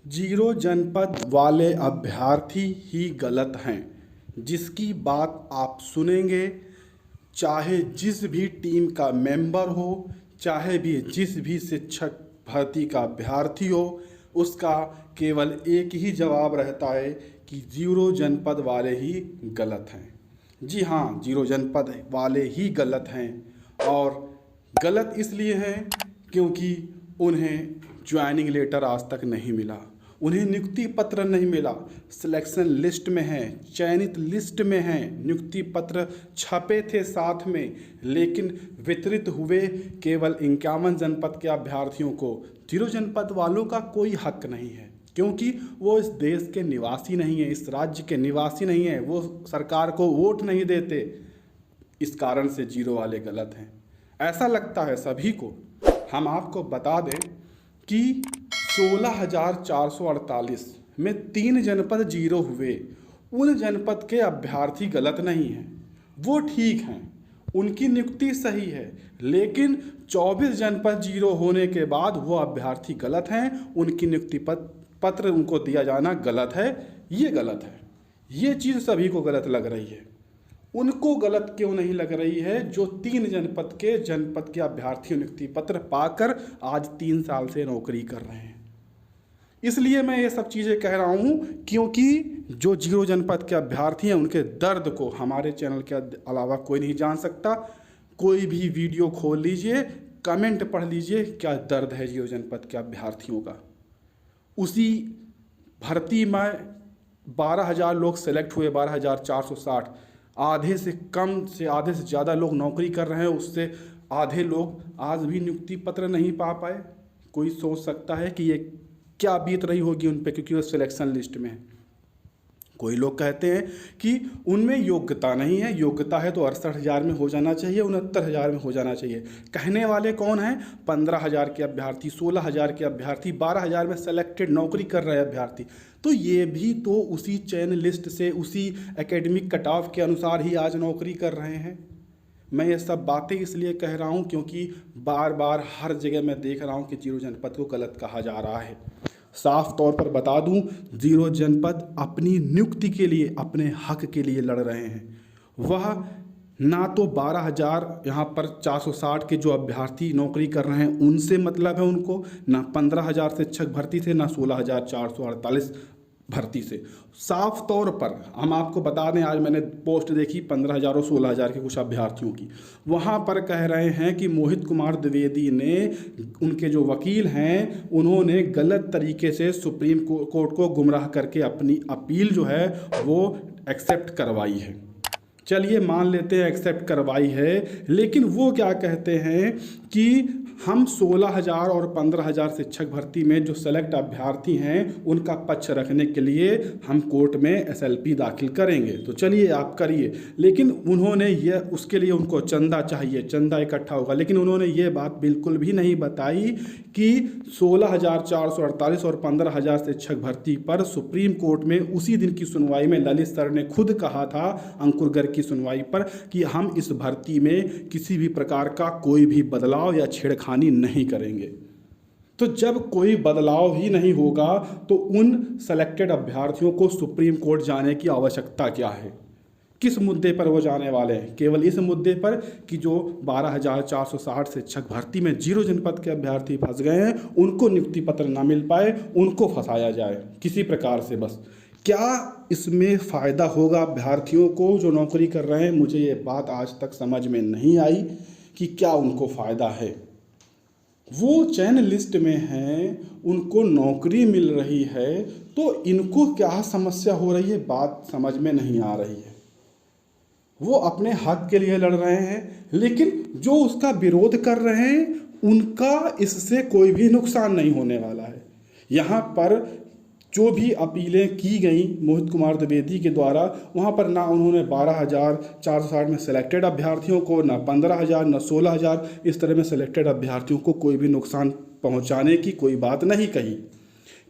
Zero जनपद वाले अभ्यर्थी ही गलत हैं। जिसकी बात आप सुनेंगे, चाहे जिस भी टीम का मेंबर हो, चाहे भी जिस भी शिक्षक भर्ती का अभ्यर्थी हो, उसका केवल एक ही जवाब रहता है कि जीरो जनपद वाले ही गलत हैं। जी हाँ, जीरो जनपद वाले ही गलत हैं। और गलत इसलिए हैं क्योंकि उन्हें ज्वाइनिंग लेटर आज तक नहीं मिला, उन्हें नियुक्ति पत्र नहीं मिला। सिलेक्शन लिस्ट में हैं, चयनित लिस्ट में हैं, नियुक्ति पत्र छपे थे साथ में, लेकिन वितरित हुए केवल 51 जनपद के अभ्यर्थियों को। जीरो जनपद वालों का कोई हक नहीं है क्योंकि वो इस देश के निवासी नहीं है, इस राज्य के निवासी नहीं है, वो सरकार को वोट नहीं देते। इस कारण से जीरो वाले गलत हैं, ऐसा लगता है सभी को। हम आपको बता दें कि 16,448 में 3 जनपद जीरो हुए। उन जनपद के अभ्यर्थी गलत नहीं हैं, वो ठीक हैं, उनकी नियुक्ति सही है, लेकिन 24 जनपद जीरो होने के बाद वो अभ्यर्थी गलत हैं, उनकी नियुक्ति पत्र उनको दिया जाना गलत है। ये गलत है, ये चीज़ सभी को गलत लग रही है। उनको गलत क्यों नहीं लग रही है जो 3 जनपद के अभ्यर्थी नियुक्ति पत्र पाकर आज 3 साल से नौकरी कर रहे हैं। इसलिए मैं ये सब चीज़ें कह रहा हूँ क्योंकि जो जीरो जनपद के अभ्यर्थी हैं उनके दर्द को हमारे चैनल के अलावा कोई नहीं जान सकता। कोई भी वीडियो खोल लीजिए, कमेंट पढ़ लीजिए, क्या दर्द है जीरो जनपद के अभ्यर्थियों का। उसी भर्ती में 12,000 लोग सेलेक्ट हुए, 12,460, आधे से कम से आधे से ज़्यादा लोग नौकरी कर रहे हैं, उससे आधे लोग आज भी नियुक्ति पत्र नहीं पा पाए। कोई सोच सकता है कि ये क्या बीत रही होगी उन पे, क्योंकि वो सिलेक्शन लिस्ट में है। कोई लोग कहते हैं कि उनमें योग्यता नहीं है, योग्यता है तो 68,000 में हो जाना चाहिए, 69,000 में हो जाना चाहिए। कहने वाले कौन हैं? 15,000 के अभ्यर्थी, 16,000 के अभ्यर्थी, 12,000 में सेलेक्टेड नौकरी कर रहे अभ्यर्थी। तो ये भी तो उसी चयन लिस्ट से, उसी एकेडमिक कट ऑफ के अनुसार ही आज नौकरी कर रहे हैं। मैं ये सब बातें इसलिए कह रहा हूँ क्योंकि बार बार हर जगह मैं देख रहा हूँ कि जीरो जनपद को गलत कहा जा रहा है। साफ तौर पर बता दूं, जीरो जनपद अपनी नियुक्ति के लिए, अपने हक के लिए लड़ रहे हैं। वह ना तो 12,000 यहाँ पर 460 के जो अभ्यर्थी नौकरी कर रहे हैं उनसे मतलब है उनको, ना 15,000 शिक्षक भर्ती से, ना 16,448 भर्ती से। साफ तौर पर हम आपको बता दें, आज मैंने पोस्ट देखी 15,000 और 16,000 के कुछ अभ्यर्थियों की। वहाँ पर कह रहे हैं कि मोहित कुमार द्विवेदी ने, उनके जो वकील हैं, उन्होंने गलत तरीके से सुप्रीम कोर्ट को गुमराह करके अपनी अपील जो है वो एक्सेप्ट करवाई है। चलिए मान लेते हैं एक्सेप्ट करवाई है, लेकिन वो क्या कहते हैं कि हम 16,000 और 15,000 शिक्षक भर्ती में जो सेलेक्ट अभ्यर्थी हैं उनका पक्ष रखने के लिए हम कोर्ट में एसएलपी दाखिल करेंगे। तो चलिए आप करिए, लेकिन उन्होंने ये, उसके लिए उनको चंदा चाहिए, चंदा इकट्ठा होगा, लेकिन उन्होंने ये बात बिल्कुल भी नहीं बताई कि 16,448 और 15,000 शिक्षक भर्ती पर सुप्रीम कोर्ट में उसी दिन की सुनवाई में ललित सर ने खुद कहा था, अंकुर गर्ग की सुनवाई पर, कि हम इस भर्ती में किसी भी प्रकार का कोई भी बदलाव या छेड़खानी नहीं करेंगे। तो जब कोई बदलाव ही नहीं होगा तो उन सेलेक्टेड अभ्यर्थियों को सुप्रीम कोर्ट जाने की आवश्यकता क्या है? किस मुद्दे पर वो जाने वाले हैं? केवल इस मुद्दे पर कि जो 12,460 शिक्षक भर्ती में जीरो जनपद के अभ्यर्थी फंस गए हैं, उनको नियुक्ति पत्र ना मिल पाए, उनको फंसाया जाए किसी प्रकार से बस। क्या इसमें फ़ायदा होगा अभ्यर्थियों को जो नौकरी कर रहे हैं? मुझे ये बात आज तक समझ में नहीं आई कि क्या उनको फ़ायदा है। वो चयन लिस्ट में हैं, उनको नौकरी मिल रही है, तो इनको क्या समस्या हो रही है, बात समझ में नहीं आ रही है। वो अपने हक के लिए लड़ रहे हैं, लेकिन जो उसका विरोध कर रहे हैं उनका इससे कोई भी नुकसान नहीं होने वाला है। यहाँ पर जो भी अपीलें की गई मोहित कुमार द्विवेदी के द्वारा, वहाँ पर ना उन्होंने 12,460 में सेलेक्टेड अभ्यर्थियों को, ना 15,000, ना 16,000 इस तरह में सेलेक्टेड अभ्यर्थियों को कोई भी नुकसान पहुँचाने की कोई बात नहीं कही।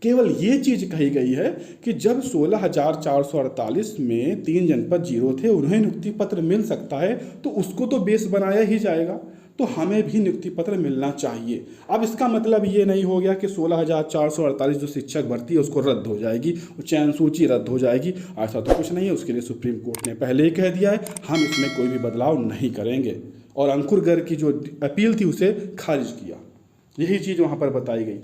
केवल ये चीज़ कही गई है कि जब 16,448 में 3 जनपद जीरो थे, उन्हें नियुक्ति पत्र मिल सकता है तो उसको तो बेस बनाया ही जाएगा। तो हमें भी नियुक्ति पत्र मिलना चाहिए। अब इसका मतलब ये नहीं हो गया कि 16,448 जो शिक्षक भर्ती है उसको रद्द हो जाएगी, चयन सूची रद्द हो जाएगी, ऐसा तो कुछ नहीं है। उसके लिए सुप्रीम कोर्ट ने पहले ही कह दिया है हम इसमें कोई भी बदलाव नहीं करेंगे, और अंकुर गर्ग की जो अपील थी उसे खारिज किया। यही चीज़ वहाँ पर बताई गई।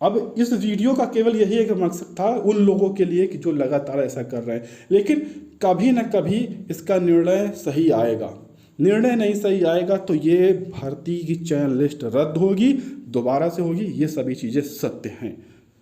अब इस वीडियो का केवल यही एक मकसद था उन लोगों के लिए कि जो लगातार ऐसा कर रहे हैं, लेकिन कभी न कभी इसका निर्णय सही आएगा। निर्णय नहीं सही आएगा तो ये भर्ती की चयन लिस्ट रद्द होगी, दोबारा से होगी, ये सभी चीज़ें सत्य हैं।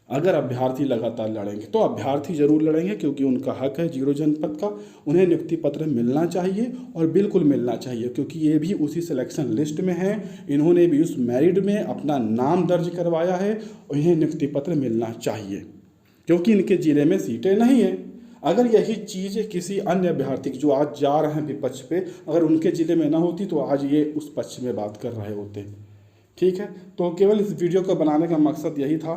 अगर अभ्यर्थी लगातार लड़ेंगे तो अभ्यर्थी जरूर लड़ेंगे, क्योंकि उनका हक है 0 जनपद का, उन्हें नियुक्ति पत्र मिलना चाहिए और बिल्कुल मिलना चाहिए, क्योंकि ये भी उसी सिलेक्शन लिस्ट में है, इन्होंने भी उस मेरिट में अपना नाम दर्ज करवाया है, और इन्हें नियुक्ति पत्र मिलना चाहिए क्योंकि इनके ज़िले में सीटें नहीं हैं। अगर यही चीज़ किसी अन्य अभ्यर्थी की जो आज जा रहे हैं विपक्ष पे, अगर उनके ज़िले में ना होती तो आज ये उस पक्ष में बात कर रहे होते। ठीक है, तो केवल इस वीडियो को बनाने का मकसद यही था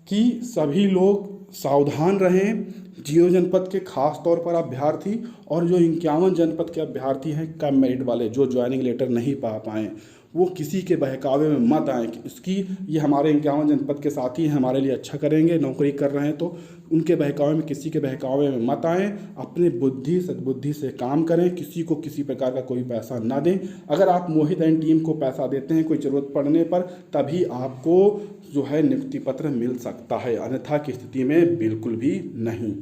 कि सभी लोग सावधान रहें। 0 जनपद के खास तौर पर अभ्यर्थी और जो 51 जनपद के अभ्यर्थी हैं कम मेरिट वाले, जो ज्वाइनिंग लेटर नहीं पा पाए, वो किसी के बहकावे में मत आएँ कि इसकी ये हमारे 51 जनपद के साथी हैं, हमारे लिए अच्छा करेंगे, नौकरी कर रहे हैं, तो उनके बहकावे में, किसी के बहकावे में मत आएँ। अपने बुद्धि सद्बुद्धि से काम करें, किसी को किसी प्रकार का कोई पैसा ना दें। अगर आप मोहित एंड टीम को पैसा देते हैं कोई ज़रूरत पड़ने पर, तभी आपको जो है नियुक्ति पत्र मिल सकता है, अन्यथा की स्थिति में बिल्कुल भी नहीं।